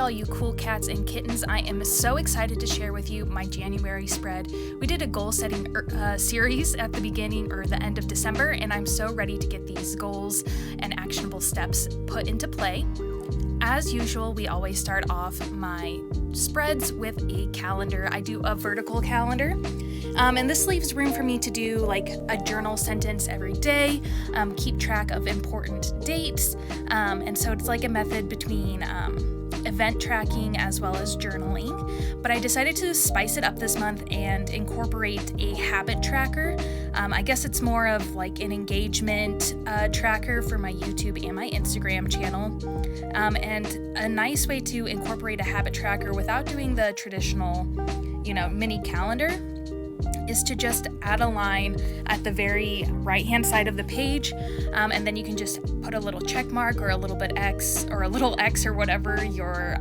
all you cool cats and kittens. I am so excited to share with you my January spread. We did a goal setting series at the beginning or the end of December, and I'm so ready to get these goals and actionable steps put into play. As usual, we always start off my spreads with a calendar. I do a vertical calendar, and this leaves room for me to do like a journal sentence every day, keep track of important dates, and so it's like a method between event tracking as well as journaling. But I decided to spice it up this month and incorporate a habit tracker. I guess it's more of like an engagement tracker for my YouTube and my Instagram channel. And a nice way to incorporate a habit tracker without doing the traditional, mini calendar is to just add a line at the very right-hand side of the page, and then you can just put a little check mark or a little X or whatever your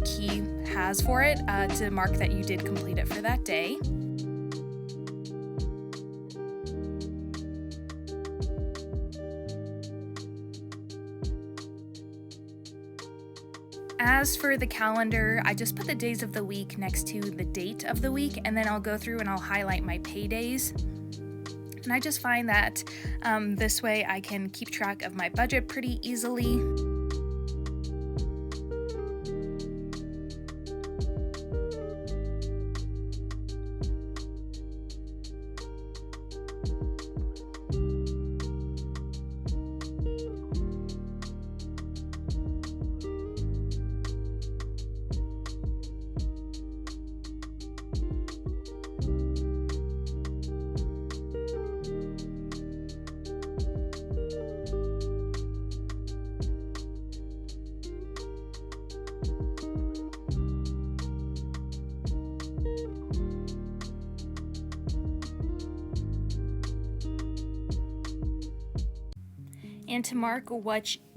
key has for it to mark that you did complete it for that day. As for the calendar, I just put the days of the week next to the date of the week, and then I'll go through and I'll highlight my paydays. And I just find that this way I can keep track of my budget pretty easily. And to mark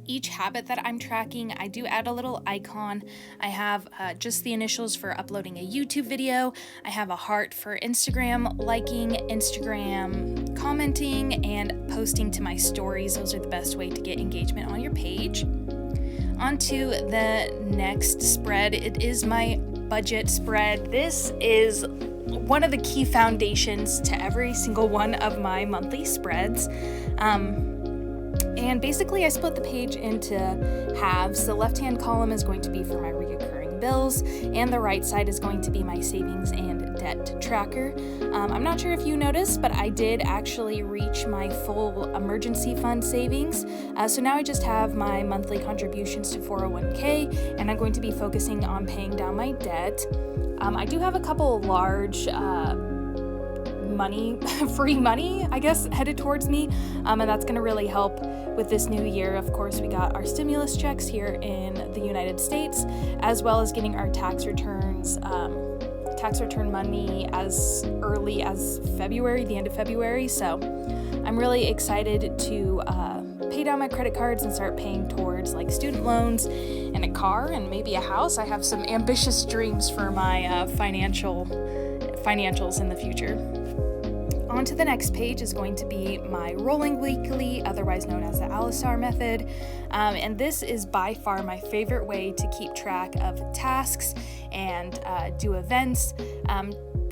each habit that I'm tracking, I do add a little icon. I have just the initials for uploading a YouTube video. I have a heart for Instagram liking, Instagram commenting, and posting to my stories. Those are the best way to get engagement on your page. On to the next spread. It is my budget spread. This is one of the key foundations to every single one of my monthly spreads. And basically I split the page into halves. The left-hand column is going to be for my recurring bills, and the right side is going to be my savings and debt tracker. I'm not sure if you noticed, but I did actually reach my full emergency fund savings. So now I just have my monthly contributions to 401k, and I'm going to be focusing on paying down my debt. I do have a couple large free money, I guess, headed towards me, and that's going to really help with this new year. Of course, we got our stimulus checks here in the United States, as well as getting our tax return money as early as February, the end of February. So I'm really excited to pay down my credit cards and start paying towards like student loans and a car and maybe a house. I have some ambitious dreams for my financials in the future. On to the next page is going to be my rolling weekly, otherwise known as the Alistar method. And this is by far my favorite way to keep track of tasks and do events.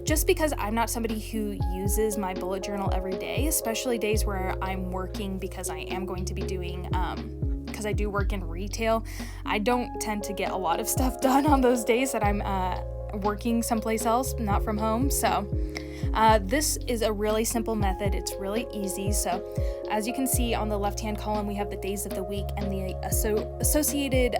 Just because I'm not somebody who uses my bullet journal every day, especially days where I'm working, because I am going to be doing, because I do work in retail, I don't tend to get a lot of stuff done on those days that I'm working someplace else, not from home. So this is a really simple method. It's really easy. So as you can see on the left-hand column, we have the days of the week and the associated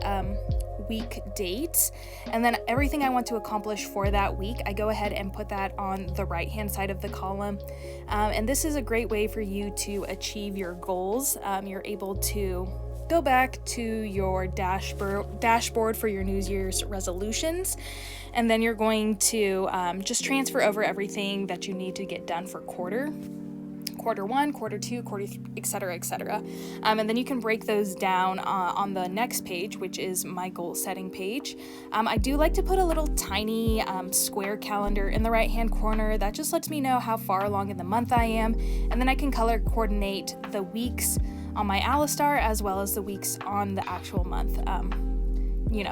week dates. And then everything I want to accomplish for that week, I go ahead and put that on the right-hand side of the column. And this is a great way for you to achieve your goals. You're able to go back to your dashboard for your New Year's resolutions, and then you're going to just transfer over everything that you need to get done for quarter 1, quarter 2, quarter 3, etc. And then you can break those down on the next page, which is my goal setting page. I do like to put a little tiny square calendar in the right hand corner. That just lets me know how far along in the month I am, and then I can color coordinate the weeks on my Alistar as well as the weeks on the actual month.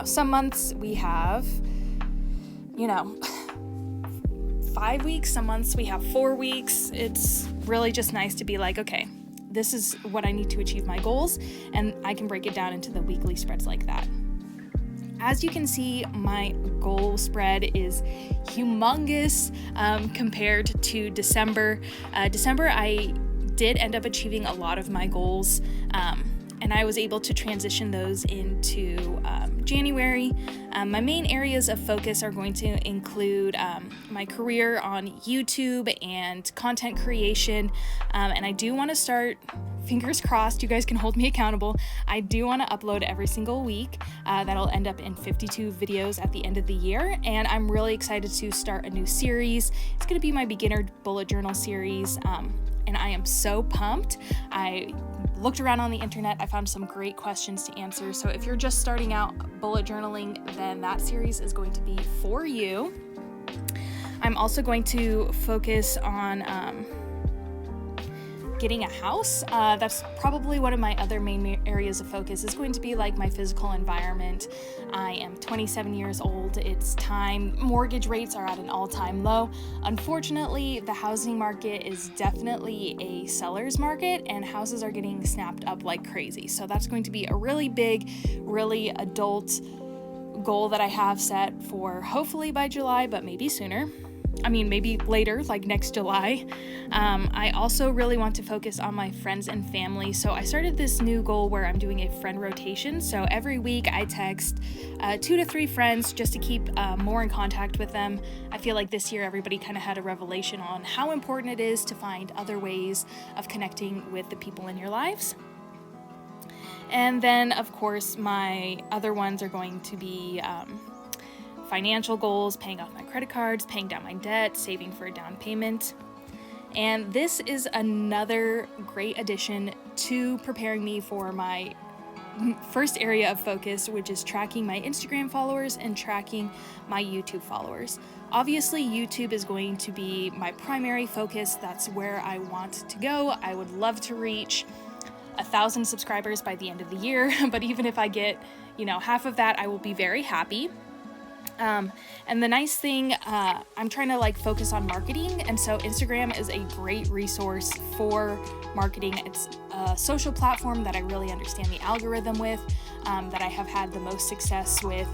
Some months we have, 5 weeks, some months we have 4 weeks. It's really just nice to be like, okay, this is what I need to achieve my goals, and I can break it down into the weekly spreads like that. As you can see, my goal spread is humongous compared to December. December, I did end up achieving a lot of my goals, and I was able to transition those into January. My main areas of focus are going to include my career on YouTube and content creation, and I do want to start, fingers crossed, you guys can hold me accountable, I do want to upload every single week. That'll end up in 52 videos at the end of the year, and I'm really excited to start a new series. It's going to be my beginner bullet journal series, and I am so pumped. I looked around on the internet, I found some great questions to answer, so if you're just starting out bullet journaling, then that series is going to be for you. I'm also going to focus on getting a house. That's probably one of my other main areas of focus, is going to be like my physical environment. I am 27 years old. It's time. Mortgage rates are at an all-time low. Unfortunately, the housing market is definitely a seller's market, and houses are getting snapped up like crazy. So that's going to be a really big, really adult goal that I have set for hopefully by July, but maybe sooner. Maybe later, like next July. I also really want to focus on my friends and family. So I started this new goal where I'm doing a friend rotation. So every week I text 2 to 3 friends just to keep more in contact with them. I feel like this year everybody kind of had a revelation on how important it is to find other ways of connecting with the people in your lives. And then, of course, my other ones are going to be financial goals, paying off my credit cards, paying down my debt, saving for a down payment. And this is another great addition to preparing me for my first area of focus, which is tracking my Instagram followers and tracking my YouTube followers. Obviously, YouTube is going to be my primary focus. That's where I want to go. I would love to reach 1,000 subscribers by the end of the year, but even if I get, half of that, I will be very happy. And the nice thing, I'm trying to focus on marketing, and so Instagram is a great resource for marketing. It's a social platform that I really understand the algorithm with, that I have had the most success with,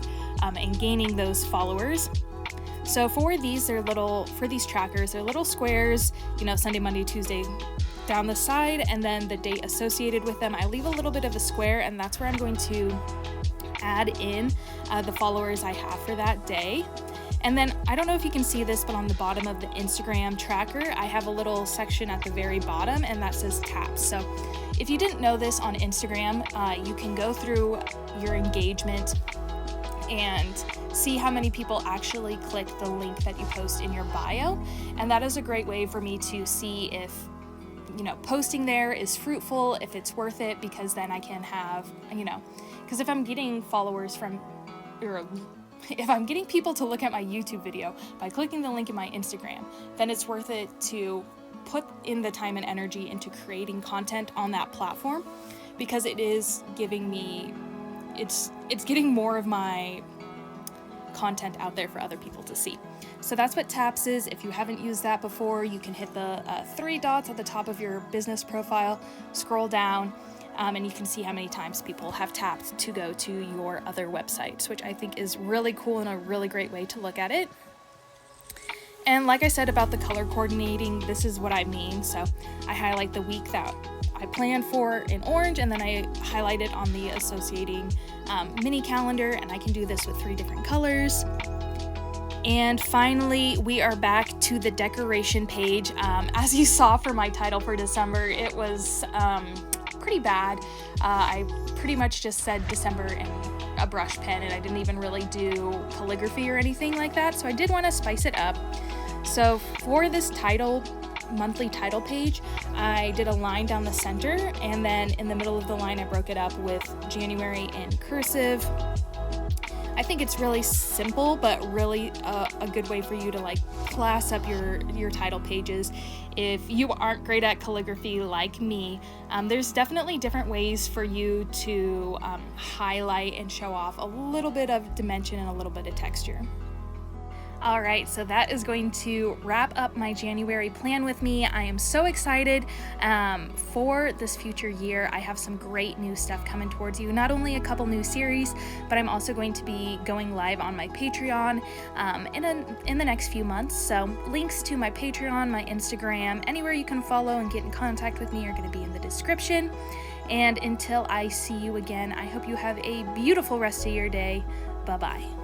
in gaining those followers. So for these trackers, they're little squares, Sunday, Monday, Tuesday down the side, and then the date associated with them. I leave a little bit of a square, and that's where I'm going to add in the followers I have for that day. And then, I don't know if you can see this, but on the bottom of the Instagram tracker, I have a little section at the very bottom, and that says taps. So if you didn't know this, on Instagram, you can go through your engagement and see how many people actually click the link that you post in your bio. And that is a great way for me to see if posting there is fruitful, if it's worth it, because then I can have, because if I'm getting if I'm getting people to look at my YouTube video by clicking the link in my Instagram, then it's worth it to put in the time and energy into creating content on that platform, because it is giving me, it's getting more of my content out there for other people to see. So that's what Taps is. If you haven't used that before, you can hit the 3 dots at the top of your business profile, scroll down, and you can see how many times people have tapped to go to your other websites, which I think is really cool and a really great way to look at it. And like I said about the color coordinating, this is what I mean. So I highlight the week that I plan for in orange, and then I highlight it on the associating mini calendar, and I can do this with 3 different colors. And finally, we are back to the decoration page. As you saw for my title for December, it was pretty bad. I pretty much just said December in a brush pen, and I didn't even really do calligraphy or anything like that, so I did want to spice it up. So for this monthly title page, I did a line down the center, and then in the middle of the line I broke it up with January in cursive. I think it's really simple, but really a good way for you to like class up your title pages. If you aren't great at calligraphy like me, there's definitely different ways for you to highlight and show off a little bit of dimension and a little bit of texture. All right, so that is going to wrap up my January plan with me. I am so excited for this future year. I have some great new stuff coming towards you, not only a couple new series, but I'm also going to be going live on my Patreon in the next few months. So links to my Patreon, my Instagram, anywhere you can follow and get in contact with me are going to be in the description. And until I see you again, I hope you have a beautiful rest of your day. Bye-bye.